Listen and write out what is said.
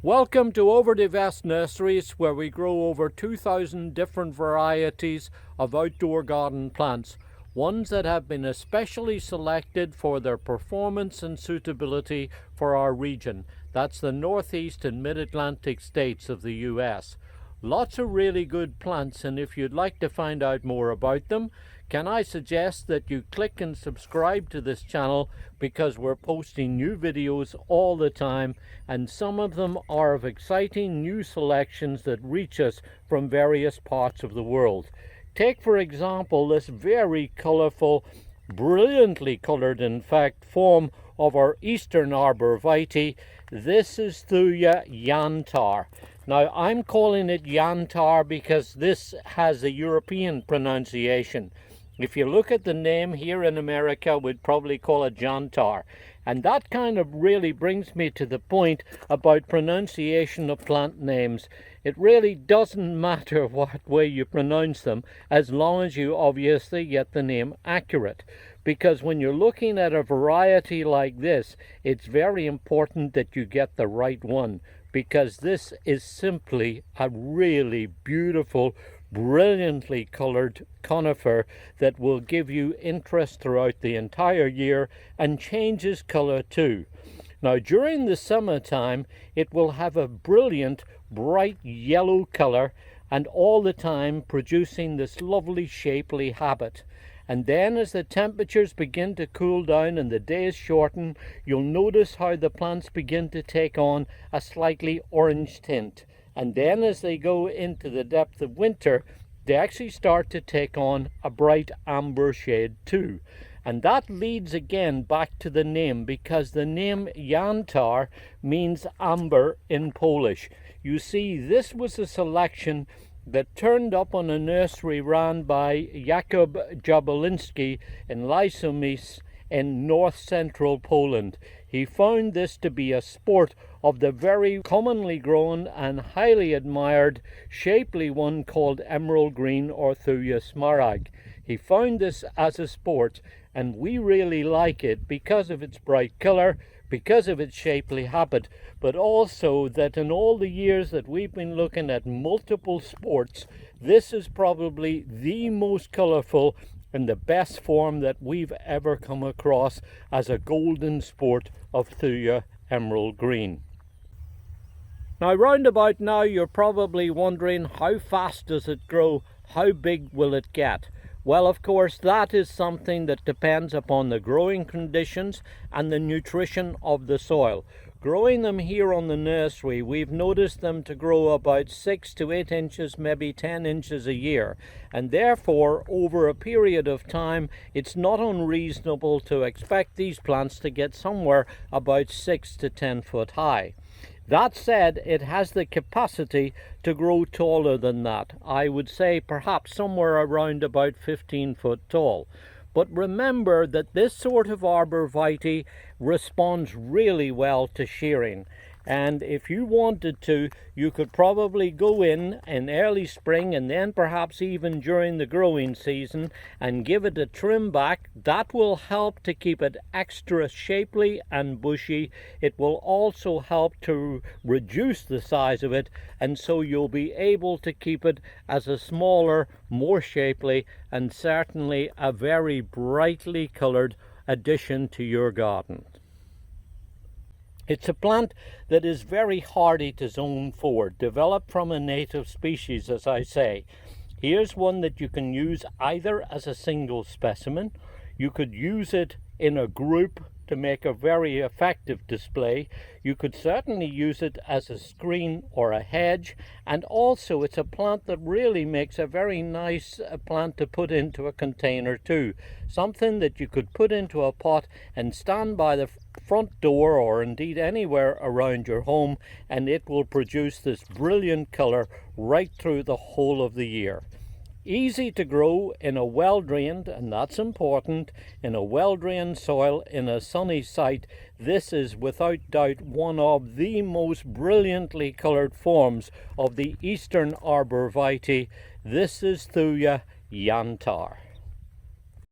Welcome to Arborvitae nurseries, where we grow over 2,000 different varieties of outdoor garden plants, ones that have been especially selected for their performance and suitability for our region. That's the Northeast and Mid-Atlantic states of the US. Lots of really good plants, and if you'd like to find out more about them, can I suggest that you click and subscribe to this channel, because we're posting new videos all the time, and some of them are of exciting new selections that reach us from various parts of the world. Take for example this very colorful, brilliantly colored in fact, form of our eastern Arborvitae. This is Thuja Jantar. Now I'm calling it Jantar because this has a European pronunciation. If you look at the name here in America, we'd probably call it Jantar. And that kind of really brings me to the point about pronunciation of plant names. It really doesn't matter what way you pronounce them, as long as you obviously get the name accurate. Because when you're looking at a variety like this, it's very important that you get the right one, because this is simply a really beautiful, brilliantly colored conifer that will give you interest throughout the entire year and changes color too. Now during the summertime it will have a brilliant bright yellow color, and all the time producing this lovely shapely habit. And then as the temperatures begin to cool down and the days shorten, you'll notice how the plants begin to take on a slightly orange tint. And then as they go into the depth of winter, they actually start to take on a bright amber shade too. And that leads again back to the name, because the name Jantar means amber in Polish. You see, this was a selection that turned up on a nursery run by Jakub Jabolinski in Lysomis in north central Poland. He found this to be a sport of the very commonly grown and highly admired shapely one called emerald green or Thuja smaragd. He found this as a sport, and we really like it because of its bright color, because of its shapely habit, but also that in all the years that we've been looking at multiple sports, this is probably the most colorful and the best form that we've ever come across as a golden sport of Thuja emerald green. Now round about now you're probably wondering, how fast does it grow? How big will it get? Well, of course, that is something that depends upon the growing conditions and the nutrition of the soil. Growing them here on the nursery, we've noticed them to grow about 6 to 8 inches, maybe 10 inches a year. And therefore, over a period of time, it's not unreasonable to expect these plants to get somewhere about 6 to 10 foot high. That said, it has the capacity to grow taller than that. I would say perhaps somewhere around about 15 foot tall. But remember that this sort of Arborvitae responds really well to shearing. And if you wanted to, you could probably go in early spring and then perhaps even during the growing season and give it a trim back. That will help to keep it extra shapely and bushy. It will also help to reduce the size of it, and so you'll be able to keep it as a smaller, more shapely, and certainly a very brightly colored addition to your garden. It's a plant that is very hardy to zone for, developed from a native species, as I say. Here's one that you can use either as a single specimen. You could use it in a group to make a very effective display. You could certainly use it as a screen or a hedge, and also it's a plant that really makes a very nice plant to put into a container too. Something that you could put into a pot and stand by the front door or indeed anywhere around your home, and it will produce this brilliant color right through the whole of the year. Easy to grow in a well-drained, and that's important, in a well-drained soil in a sunny site. This is without doubt one of the most brilliantly colored forms of the eastern Arborvitae. This is Thuja Jantar.